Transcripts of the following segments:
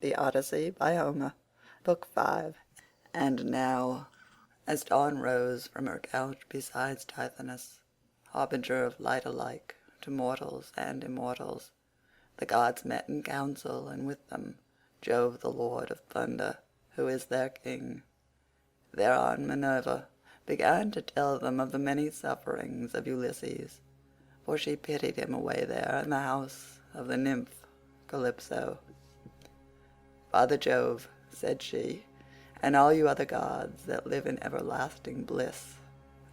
The Odyssey by Homer, Book 5. And now, as dawn rose from her couch beside Tithonus, harbinger of light alike to mortals and immortals, the gods met in council, and with them Jove the lord of thunder, who is their king. Thereon Minerva began to tell them of the many sufferings of Ulysses, for she pitied him away there in the house of the nymph Calypso. "Father Jove," said she, "and all you other gods that live in everlasting bliss,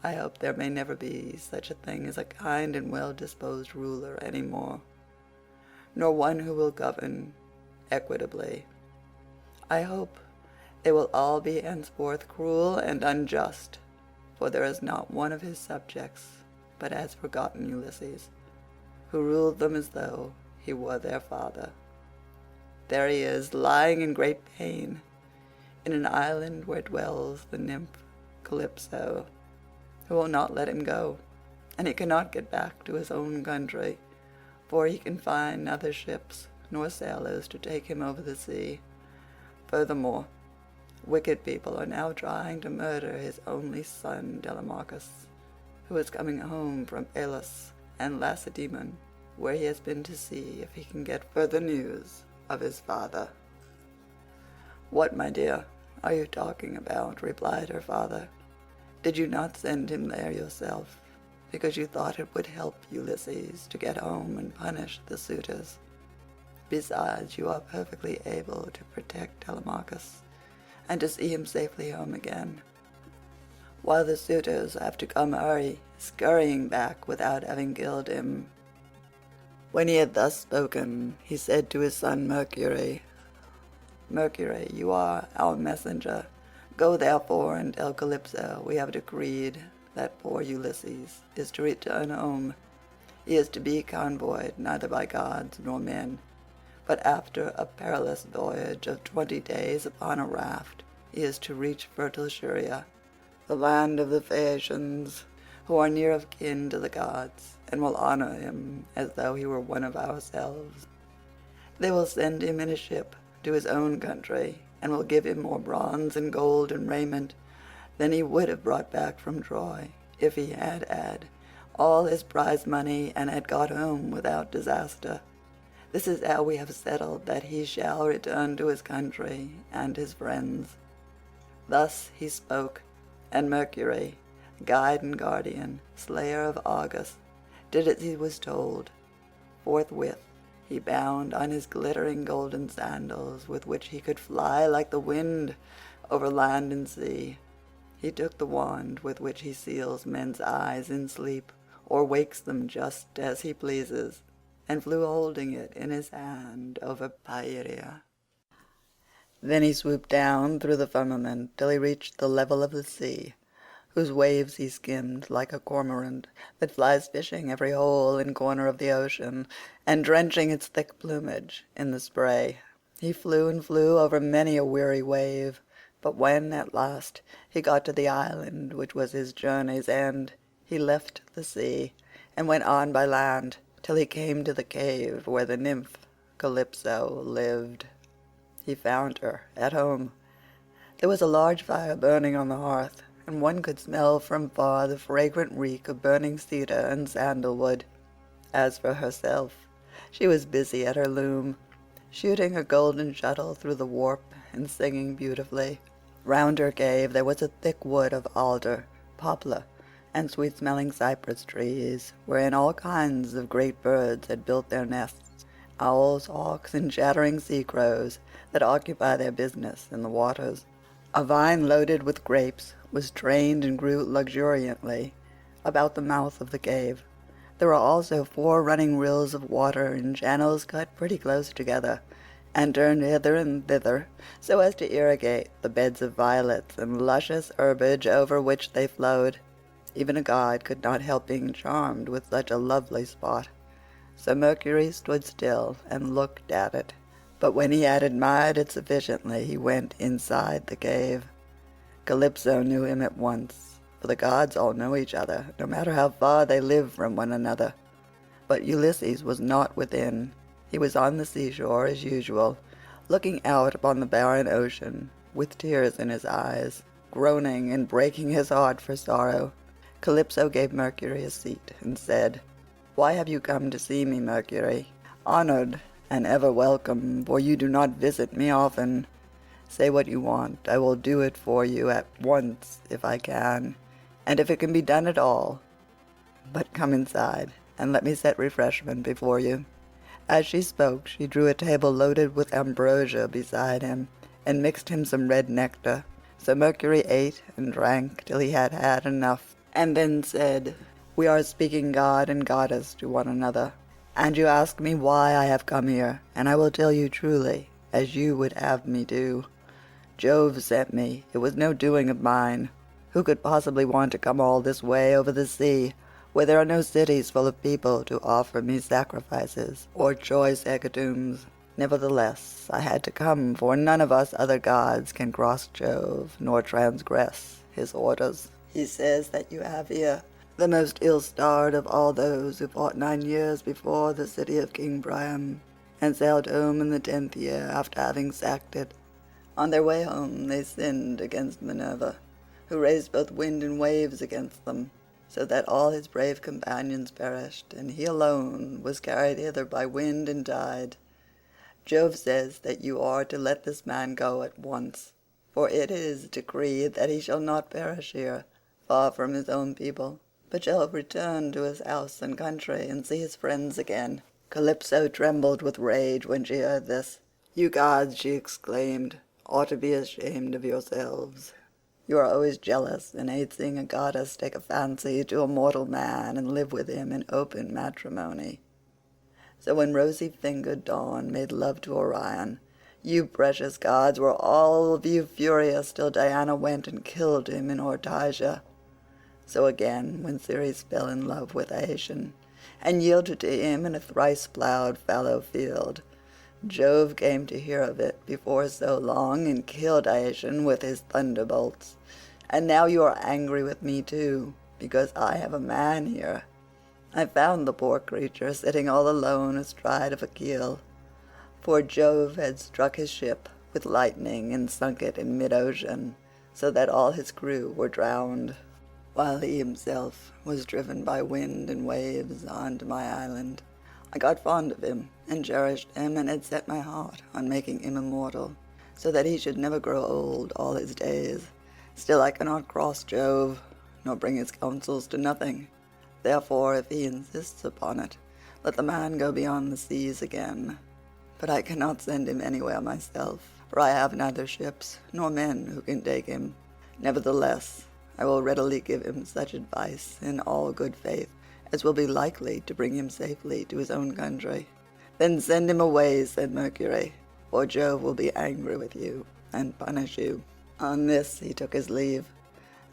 I hope there may never be such a thing as a kind and well-disposed ruler any more, nor one who will govern equitably. I hope they will all be henceforth cruel and unjust, for there is not one of his subjects but has forgotten Ulysses, who ruled them as though he were their father. There he is, lying in great pain, in an island where dwells the nymph Calypso, who will not let him go, and he cannot get back to his own country, for he can find neither ships nor sailors to take him over the sea. Furthermore, wicked people are now trying to murder his only son Telemachus, who is coming home from Elis and Lacedaemon, where he has been to see if he can get further news of his father." "What, my dear, are you talking about?" replied her father. "Did you not send him there yourself, because you thought it would help Ulysses to get home and punish the suitors? Besides, you are perfectly able to protect Telemachus, and to see him safely home again, while the suitors have to come scurrying back without having killed him." When he had thus spoken, he said to his son Mercury, "Mercury, you are our messenger. Go therefore and tell Calypso we have decreed that poor Ulysses is to return home. He is to be convoyed neither by gods nor men, but after a perilous voyage of 20 days upon a raft he is to reach fertile Scheria, the land of the Phaeacians, who are near of kin to the gods, and will honor him as though he were one of ourselves. They will send him in a ship to his own country, and will give him more bronze and gold and raiment than he would have brought back from Troy, if he had had all his prize money and had got home without disaster. This is how we have settled that he shall return to his country and his friends." Thus he spoke, and Mercury, guide and guardian, slayer of Argus, did as he was told. Forthwith he bound on his glittering golden sandals, with which he could fly like the wind over land and sea. He took the wand with which he seals men's eyes in sleep, or wakes them just as he pleases, and flew holding it in his hand over Pieria. Then he swooped down through the firmament till he reached the level of the sea, whose waves he skimmed like a cormorant that flies fishing every hole and corner of the ocean, and drenching its thick plumage in the spray. He flew and flew over many a weary wave, but when at last he got to the island which was his journey's end, he left the sea and went on by land till he came to the cave where the nymph Calypso lived. He found her at home. There was a large fire burning on the hearth, and one could smell from far the fragrant reek of burning cedar and sandalwood. As for herself, she was busy at her loom, shooting her golden shuttle through the warp and singing beautifully. Round her cave there was a thick wood of alder, poplar, and sweet-smelling cypress trees, wherein all kinds of great birds had built their nests, owls, hawks, and chattering sea-crows that occupy their business in the waters. A vine loaded with grapes was trained and grew luxuriantly about the mouth of the cave. There were also 4 running rills of water in channels cut pretty close together, and turned hither and thither so as to irrigate the beds of violets and luscious herbage over which they flowed. Even a god could not help being charmed with such a lovely spot. So Mercury stood still and looked at it, but when he had admired it sufficiently he went inside the cave. Calypso knew him at once, for the gods all know each other, no matter how far they live from one another. But Ulysses was not within. He was on the seashore as usual, looking out upon the barren ocean, with tears in his eyes, groaning and breaking his heart for sorrow, Calypso gave Mercury a seat and said, "Why have you come to see me, Mercury? Honored and ever welcome, for you do not visit me often. Say what you want. I will do it for you at once if I can, and if it can be done at all. But come inside, and let me set refreshment before you." As she spoke, she drew a table loaded with ambrosia beside him, and mixed him some red nectar. So Mercury ate and drank till he had had enough, and then said, "We are speaking god and goddess to one another, and you ask me why I have come here, and I will tell you truly, as you would have me do. Jove sent me. It was no doing of mine. Who could possibly want to come all this way over the sea, where there are no cities full of people to offer me sacrifices or choice hecatombs? Nevertheless, I had to come, for none of us other gods can cross Jove, nor transgress his orders. He says that you have here the most ill-starred of all those who fought 9 years before the city of King Priam, and sailed home in the 10th year after having sacked it. On their way home they sinned against Minerva, who raised both wind and waves against them, so that all his brave companions perished, and he alone was carried hither by wind and tide. Jove says that you are to let this man go at once, for it is decreed that he shall not perish here, far from his own people, but shall return to his house and country and see his friends again." Calypso trembled with rage when she heard this. "You gods," she exclaimed, "ought to be ashamed of yourselves. You are always jealous and hate seeing a goddess take a fancy to a mortal man and live with him in open matrimony. So when rosy-fingered Dawn made love to Orion, you precious gods were all of you furious till Diana went and killed him in Ortygia. So again, when Ceres fell in love with Aetion, and yielded to him in a thrice-ploughed fallow field, Jove came to hear of it before so long and killed Aetion with his thunderbolts. And now you are angry with me too, because I have a man here. I found the poor creature sitting all alone astride of a keel, for Jove had struck his ship with lightning and sunk it in mid-ocean, so that all his crew were drowned, while he himself was driven by wind and waves on to my island. I got fond of him and cherished him, and had set my heart on making him immortal, so that he should never grow old all his days. Still I cannot cross Jove, nor bring his counsels to nothing. Therefore, if he insists upon it, let the man go beyond the seas again. But I cannot send him anywhere myself, for I have neither ships nor men who can take him. Nevertheless, I will readily give him such advice in all good faith as will be likely to bring him safely to his own country." "Then send him away," said Mercury, "for Jove will be angry with you and punish you." On this he took his leave,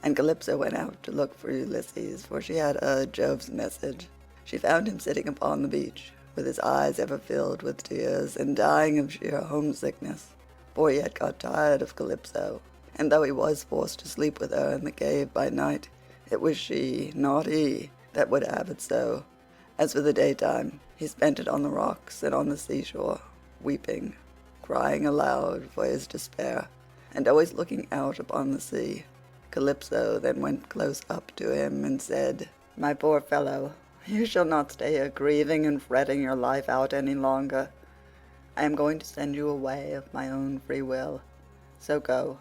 and Calypso went out to look for Ulysses, for she had heard Jove's message. She found him sitting upon the beach, with his eyes ever filled with tears, and dying of sheer homesickness, for he had got tired of Calypso, and though he was forced to sleep with her in the cave by night, it was she, not he, that would have it so. As for the daytime, he spent it on the rocks and on the seashore, weeping, crying aloud for his despair, and always looking out upon the sea. Calypso then went close up to him and said, "My poor fellow, you shall not stay here grieving and fretting your life out any longer. I am going to send you away of my own free will. So go,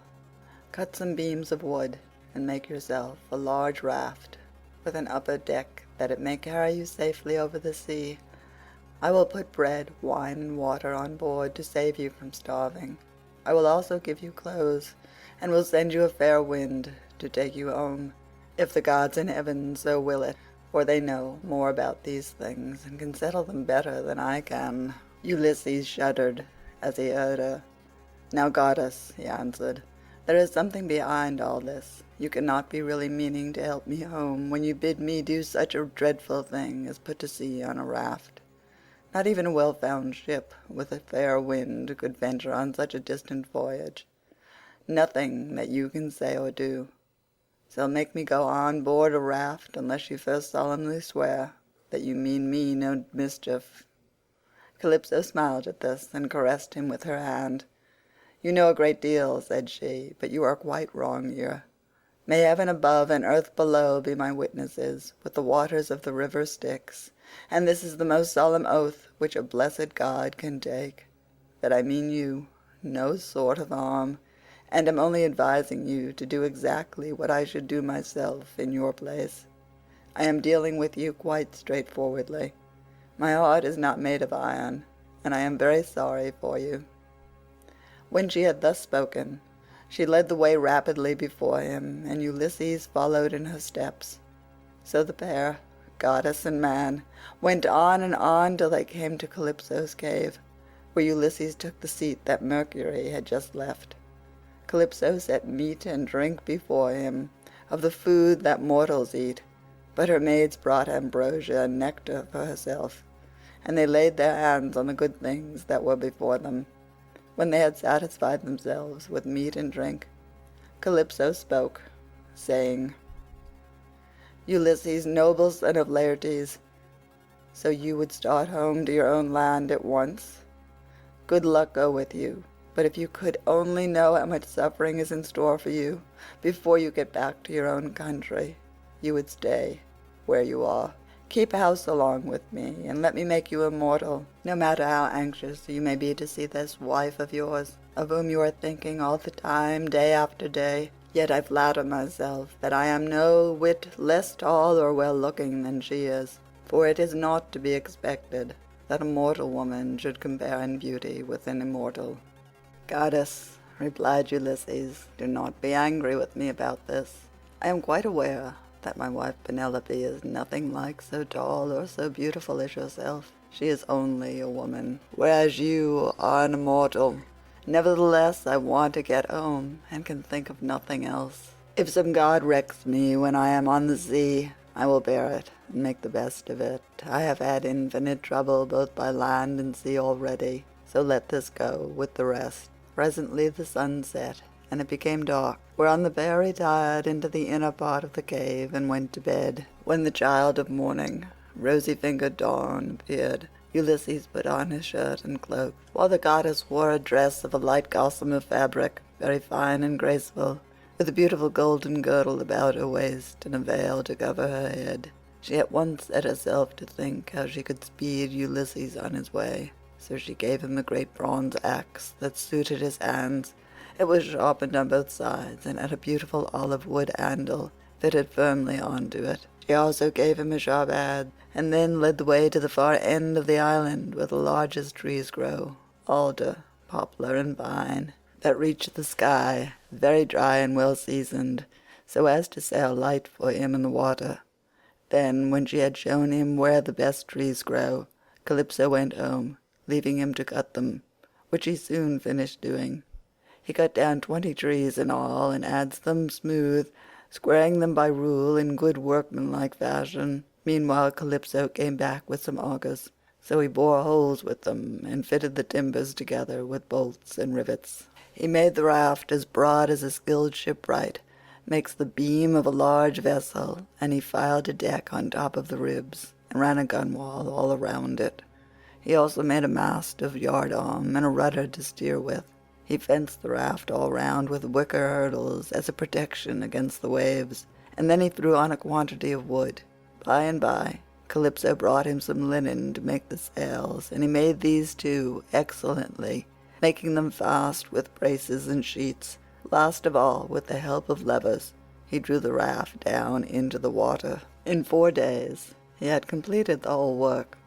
cut some beams of wood, and make yourself a large raft with an upper deck, that it may carry you safely over the sea. I will put bread, wine, and water on board to save you from starving. I will also give you clothes, and will send you a fair wind to take you home, if the gods in heaven so will it, for they know more about these things and can settle them better than I can." Ulysses shuddered as he heard her. "Now, goddess," he answered, "there is something behind all this. You cannot be really meaning to help me home when you bid me do such a dreadful thing as put to sea on a raft. Not even a well-found ship with a fair wind could venture on such a distant voyage. Nothing that you can say or do shall make me go on board a raft unless you first solemnly swear that you mean me no mischief. Calypso smiled at this and caressed him with her hand. "You know a great deal," said she, "but you are quite wrong here. May heaven above and earth below be my witnesses, with the waters of the river Styx, and this is the most solemn oath which a blessed god can take, that I mean you no sort of harm, and am only advising you to do exactly what I should do myself in your place. I am dealing with you quite straightforwardly. My heart is not made of iron, and I am very sorry for you." When she had thus spoken, she led the way rapidly before him, and Ulysses followed in her steps. So the pair, goddess and man, went on and on till they came to Calypso's cave, where Ulysses took the seat that Mercury had just left. Calypso set meat and drink before him, of the food that mortals eat, but her maids brought ambrosia and nectar for herself, and they laid their hands on the good things that were before them. When they had satisfied themselves with meat and drink, Calypso spoke, saying, "Ulysses, noble son of Laertes, so you would start home to your own land at once? Good luck go with you, but if you could only know how much suffering is in store for you before you get back to your own country, you would stay where you are. Keep house along with me, and let me make you immortal, no matter how anxious you may be to see this wife of yours, of whom you are thinking all the time, day after day. Yet I flatter myself that I am no whit less tall or well-looking than she is, for it is not to be expected that a mortal woman should compare in beauty with an immortal." "Goddess," replied Ulysses, "do not be angry with me about this. I am quite aware that my wife Penelope is nothing like so tall or so beautiful as yourself. She is only a woman, whereas you are an immortal. Nevertheless, I want to get home, and can think of nothing else. If some god wrecks me when I am on the sea, I will bear it and make the best of it. I have had infinite trouble both by land and sea already, so let this go with the rest." Presently the sun set, and it became dark, whereon the pair retired into the inner part of the cave and went to bed. When the child of morning, rosy-fingered Dawn, appeared, Ulysses put on his shirt and cloak, while the goddess wore a dress of a light gossamer fabric, very fine and graceful, with a beautiful golden girdle about her waist and a veil to cover her head. She at once set herself to think how she could speed Ulysses on his way, so she gave him a great bronze axe that suited his hands. It was sharpened on both sides and had a beautiful olive wood handle fitted firmly onto it. She also gave him a sharp adze, and then led the way to the far end of the island where the largest trees grow, alder, poplar, and pine, that reach the sky, very dry and well seasoned, so as to sail light for him in the water. Then, when she had shown him where the best trees grow, Calypso went home, leaving him to cut them, which he soon finished doing. He cut down 20 trees in all, and adzed them smooth, squaring them by rule in good workmanlike fashion. Meanwhile Calypso came back with some augers, so he bored holes with them, and fitted the timbers together with bolts and rivets. He made the raft as broad as a skilled shipwright makes the beam of a large vessel, and he filed a deck on top of the ribs, and ran a gunwale all around it. He also made a mast of yardarm and a rudder to steer with. He fenced the raft all round with wicker hurdles as a protection against the waves, and then he threw on a quantity of wood. By and by Calypso brought him some linen to make the sails, and he made these too excellently, making them fast with braces and sheets. Last of all, with the help of levers, he drew the raft down into the water. In 4 days he had completed the whole work,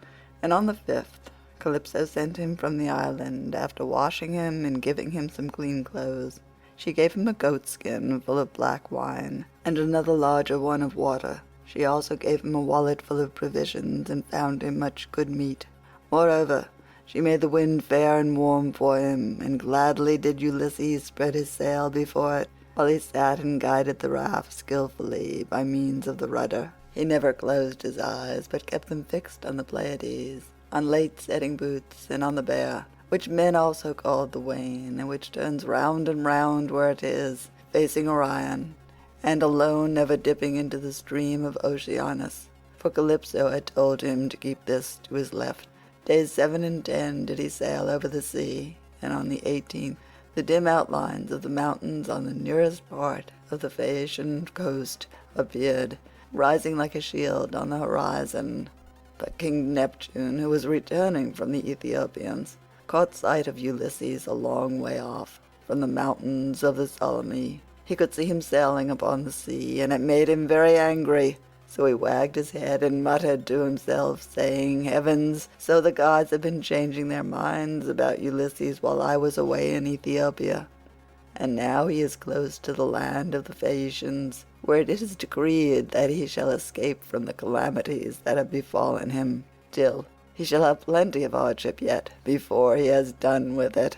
and on the 5th Calypso sent him from the island, after washing him and giving him some clean clothes. She gave him a goatskin full of black wine, and another larger one of water. She also gave him a wallet full of provisions, and found him much good meat. Moreover, she made the wind fair and warm for him, and gladly did Ulysses spread his sail before it, while he sat and guided the raft skilfully by means of the rudder. He never closed his eyes, but kept them fixed on the Pleiades, on late-setting boots, and on the bear, which men also called the wain, and which turns round and round where it is, facing Orion, and alone never dipping into the stream of Oceanus, for Calypso had told him to keep this to his left. Days 7 and 10 did he sail over the sea, and on the 18th the dim outlines of the mountains on the nearest part of the Phaeacian coast appeared, rising like a shield on the horizon. But King Neptune, who was returning from the Ethiopians, caught sight of Ulysses a long way off, from the mountains of the Solymi. He could see him sailing upon the sea, and it made him very angry. So he wagged his head and muttered to himself, saying, "Heavens, so the gods have been changing their minds about Ulysses while I was away in Ethiopia. And now he is close to the land of the Phaeacians, where it is decreed that he shall escape from the calamities that have befallen him. Still, he shall have plenty of hardship yet before he has done with it."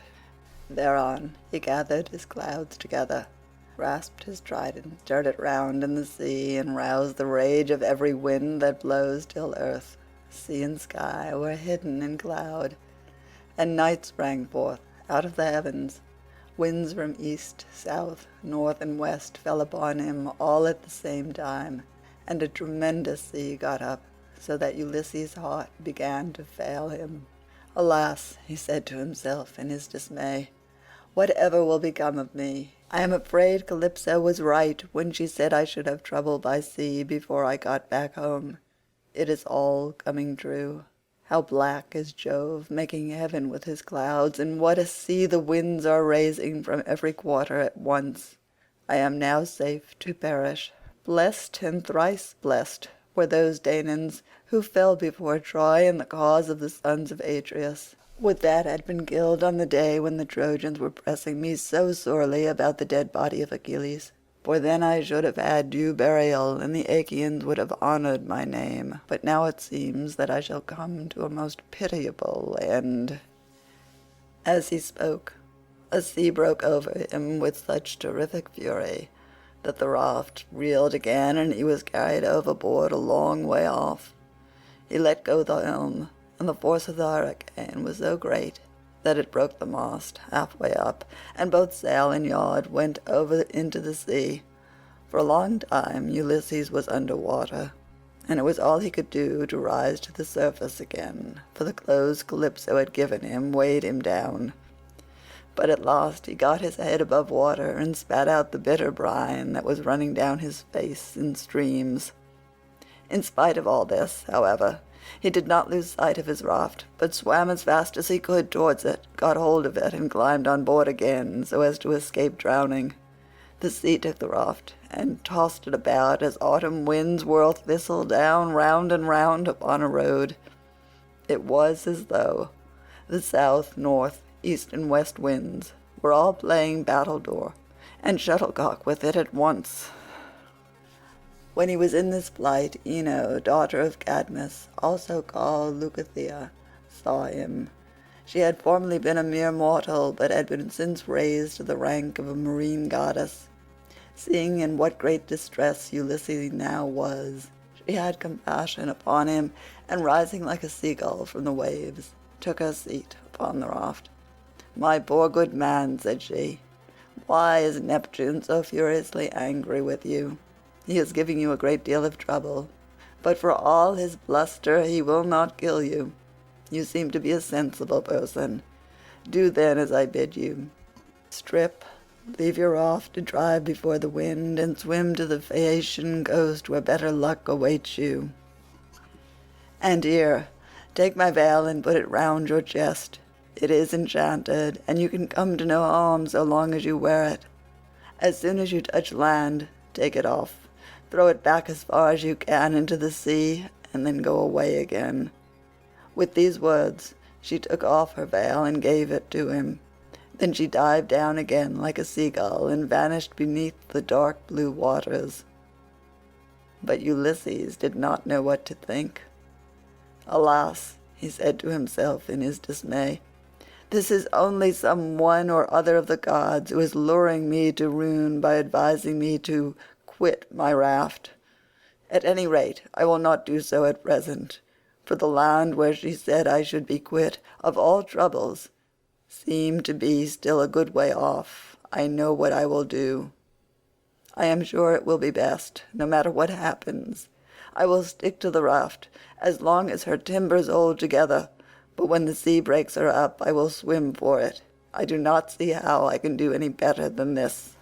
Thereon he gathered his clouds together, grasped his trident, stirred it round in the sea, and roused the rage of every wind that blows till earth, sea, and sky were hidden in cloud, and night sprang forth out of the heavens. Winds from east, south, north, and west fell upon him all at the same time, and a tremendous sea got up, so that Ulysses' heart began to fail him. "Alas," he said to himself in his dismay, "whatever will become of me? I am afraid Calypso was right when she said I should have trouble by sea before I got back home. It is all coming true. How black is Jove, making heaven with his clouds, and what a sea the winds are raising from every quarter at once! I am now safe to perish. Blessed and thrice blessed were those Danaans who fell before Troy in the cause of the sons of Atreus. Would that had been killed on the day when the Trojans were pressing me so sorely about the dead body of Achilles, for then I should have had due burial, and the Achaeans would have honoured my name. But now it seems that I shall come to a most pitiable end." As he spoke, a sea broke over him with such terrific fury that the raft reeled again, and he was carried overboard a long way off. He let go the helm, and the force of the hurricane was so great that it broke the mast halfway up, and both sail and yard went over into the sea. For a long time Ulysses was under water, and it was all he could do to rise to the surface again, for the clothes Calypso had given him weighed him down. But at last he got his head above water and spat out the bitter brine that was running down his face in streams. In spite of all this, however, he did not lose sight of his raft, but swam as fast as he could towards it, got hold of it, and climbed on board again so as to escape drowning. The sea took the raft and tossed it about as autumn winds whirl thistle down round and round upon a road. It was as though the south, north, east, and west winds were all playing battledore and shuttlecock with it at once. When he was in this plight, Ino, daughter of Cadmus, also called Leucothea, saw him. She had formerly been a mere mortal, but had been since raised to the rank of a marine goddess. Seeing in what great distress Ulysses now was, she had compassion upon him, and rising like a seagull from the waves, took her seat upon the raft. "My poor good man," said she, "why is Neptune so furiously angry with you? He is giving you a great deal of trouble, but for all his bluster he will not kill you. You seem to be a sensible person. Do then as I bid you. Strip, leave your raft to drive before the wind, and swim to the Phaeacian coast where better luck awaits you. And here, take my veil and put it round your chest. It is enchanted, and you can come to no harm so long as you wear it. As soon as you touch land, take it off. Throw it back as far as you can into the sea, and then go away again." With these words she took off her veil and gave it to him. Then she dived down again like a seagull and vanished beneath the dark blue waters. But Ulysses did not know what to think. "Alas," he said to himself in his dismay, "this is only some one or other of the gods who is luring me to ruin by advising me to quit my raft. At any rate I will not do so at present, for the land where she said I should be quit of all troubles seemed to be still a good way off. I know what I will do. I am sure it will be best, no matter what happens. I will stick to the raft as long as her timbers hold together, but when the sea breaks her up I will swim for it. I do not see how I can do any better than this."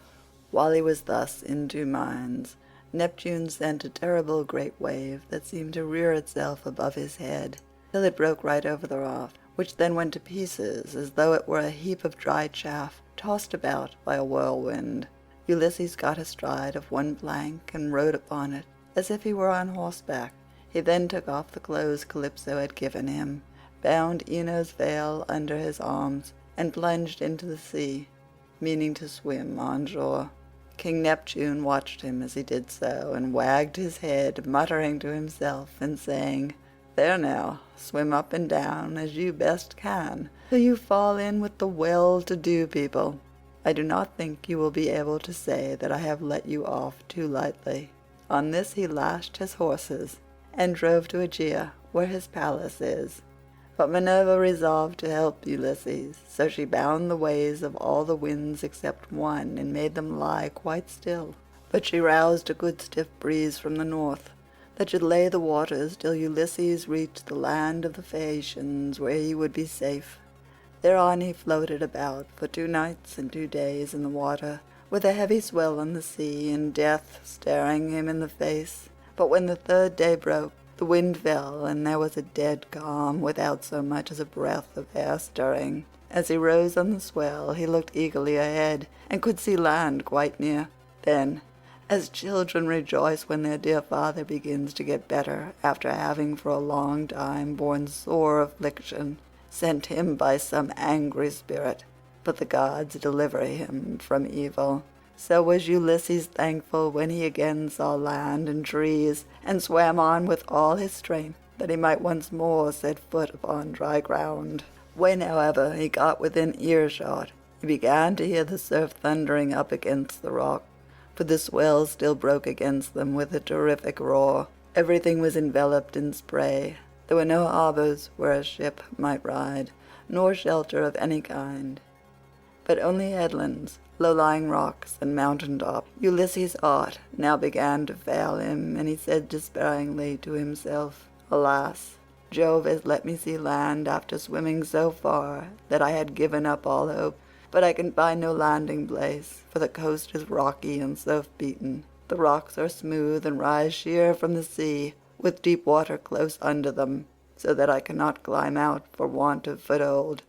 While he was thus in two minds, Neptune sent a terrible great wave that seemed to rear itself above his head, till it broke right over the raft, which then went to pieces as though it were a heap of dry chaff tossed about by a whirlwind. Ulysses got astride of one plank and rode upon it as if he were on horseback. He then took off the clothes Calypso had given him, bound Ino's veil under his arms, and plunged into the sea, meaning to swim on shore. King Neptune watched him as he did so, and wagged his head, muttering to himself and saying, "There now, swim up and down as you best can, till you fall in with the well-to-do people. I do not think you will be able to say that I have let you off too lightly." On this he lashed his horses, and drove to Aegea, where his palace is. But Minerva resolved to help Ulysses, so she bound the ways of all the winds except one, and made them lie quite still. But she roused a good stiff breeze from the north, that should lay the waters till Ulysses reached the land of the Phaeacians, where he would be safe. Thereon he floated about for 2 nights and 2 days in the water, with a heavy swell on the sea, and death staring him in the face. But when the 3rd day broke, the wind fell, and there was a dead calm, without so much as a breath of air stirring. As he rose on the swell, he looked eagerly ahead, and could see land quite near. Then, as children rejoice when their dear father begins to get better, after having for a long time borne sore affliction, sent him by some angry spirit, but the gods deliver him from evil, so was Ulysses thankful when he again saw land and trees, and swam on with all his strength, that he might once more set foot upon dry ground. When, however, he got within earshot, he began to hear the surf thundering up against the rock, for the swell still broke against them with a terrific roar. Everything was enveloped in spray. There were no harbors where a ship might ride, nor shelter of any kind, but only headlands, low-lying rocks, and mountain-tops. Ulysses' heart now began to fail him, and he said despairingly to himself, "Alas, Jove has let me see land after swimming so far that I had given up all hope. But I can find no landing place, for the coast is rocky and surf-beaten. The rocks are smooth and rise sheer from the sea, with deep water close under them, so that I cannot climb out for want of foothold.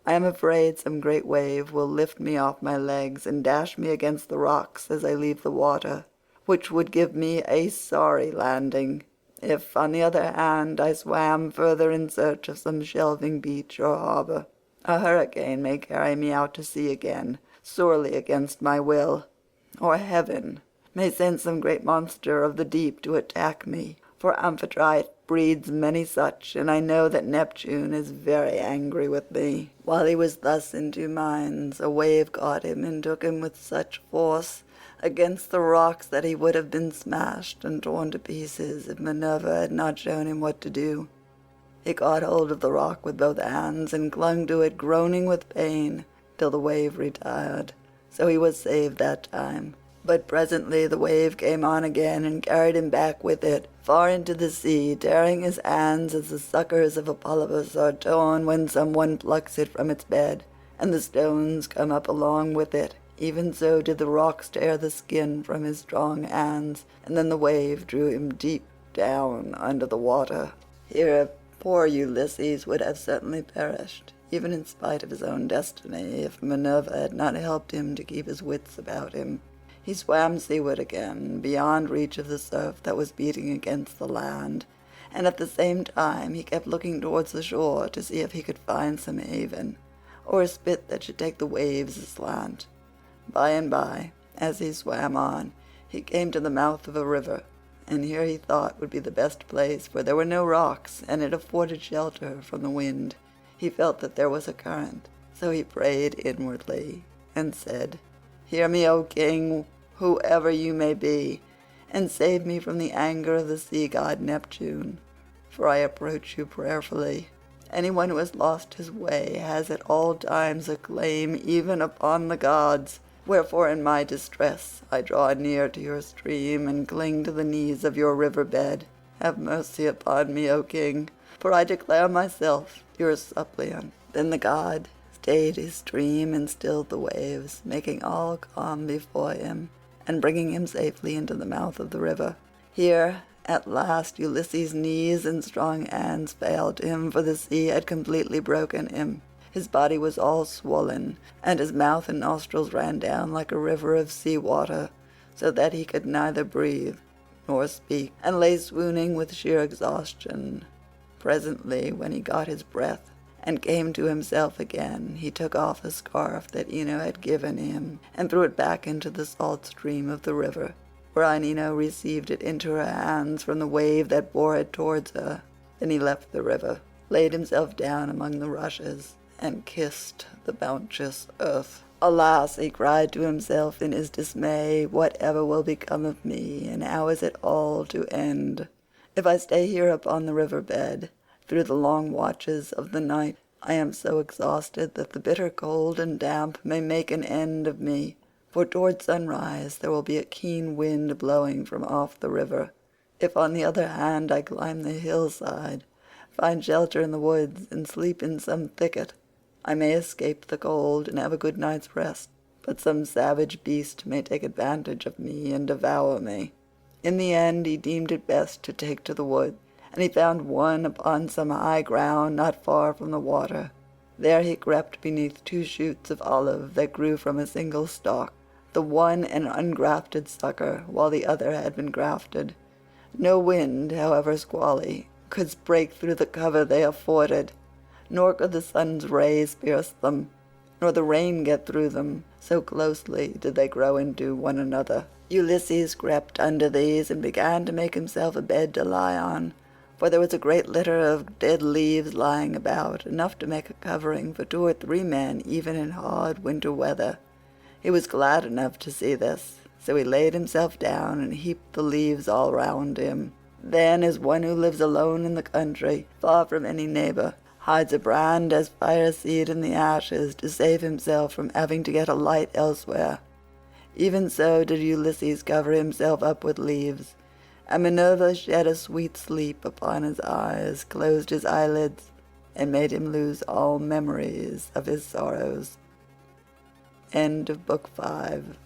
I am afraid some great wave will lift me off my legs and dash me against the rocks as I leave the water, which would give me a sorry landing. If, on the other hand, I swam further in search of some shelving beach or harbor, a hurricane may carry me out to sea again, sorely against my will, or heaven may send some great monster of the deep to attack me, for Amphitrite breeds many such, and I know that Neptune is very angry with me." While he was thus in two minds, a wave caught him and took him with such force against the rocks that he would have been smashed and torn to pieces if Minerva had not shown him what to do. He caught hold of the rock with both hands and clung to it, groaning with pain, till the wave retired, so he was saved that time. But presently the wave came on again and carried him back with it, far into the sea, tearing his hands as the suckers of a polypus are torn when some one plucks it from its bed, and the stones come up along with it. Even so did the rocks tear the skin from his strong hands, and then the wave drew him deep down under the water. Here poor Ulysses would have certainly perished, even in spite of his own destiny, if Minerva had not helped him to keep his wits about him. He swam seaward again, beyond reach of the surf that was beating against the land, and at the same time he kept looking towards the shore to see if he could find some haven, or a spit that should take the waves aslant. By and by, as he swam on, he came to the mouth of a river, and here he thought would be the best place, for there were no rocks, and it afforded shelter from the wind. He felt that there was a current, so he prayed inwardly, and said, "Hear me, O king, whoever you may be, and save me from the anger of the sea-god Neptune, for I approach you prayerfully. Anyone who has lost his way has at all times a claim even upon the gods. Wherefore in my distress I draw near to your stream and cling to the knees of your river bed. Have mercy upon me, O king, for I declare myself your suppliant." Then the god stayed his stream and stilled the waves, making all calm before him, and bringing him safely into the mouth of the river. Here at last Ulysses' knees and strong hands failed him, for the sea had completely broken him. His body was all swollen, and his mouth and nostrils ran down like a river of sea water, so that he could neither breathe nor speak, and lay swooning with sheer exhaustion. Presently, when he got his breath and came to himself again, he took off a scarf that Ino had given him and threw it back into the salt stream of the river, where Ino received it into her hands from the wave that bore it towards her. Then he left the river, laid himself down among the rushes, and kissed the bounteous earth. "Alas," he cried to himself in his dismay, "whatever will become of me, and how is it all to end? If I stay here upon the river bed through the long watches of the night, I am so exhausted that the bitter cold and damp may make an end of me, for towards sunrise there will be a keen wind blowing from off the river. If on the other hand I climb the hillside, find shelter in the woods, and sleep in some thicket, I may escape the cold and have a good night's rest, but some savage beast may take advantage of me and devour me." In the end he deemed it best to take to the woods, and he found one upon some high ground not far from the water. There he crept beneath 2 shoots of olive that grew from a single stalk, the one an ungrafted sucker, while the other had been grafted. No wind, however squally, could break through the cover they afforded, nor could the sun's rays pierce them, nor the rain get through them, so closely did they grow into one another. Ulysses crept under these and began to make himself a bed to lie on, for there was a great litter of dead leaves lying about, enough to make a covering for 2 or 3 men even in hard winter weather. He was glad enough to see this, so he laid himself down and heaped the leaves all round him. Then, as one who lives alone in the country, far from any neighbor, hides a brand as fire seed in the ashes to save himself from having to get a light elsewhere, even so did Ulysses cover himself up with leaves, and Minerva shed a sweet sleep upon his eyes, closed his eyelids, and made him lose all memories of his sorrows. End of Book 5.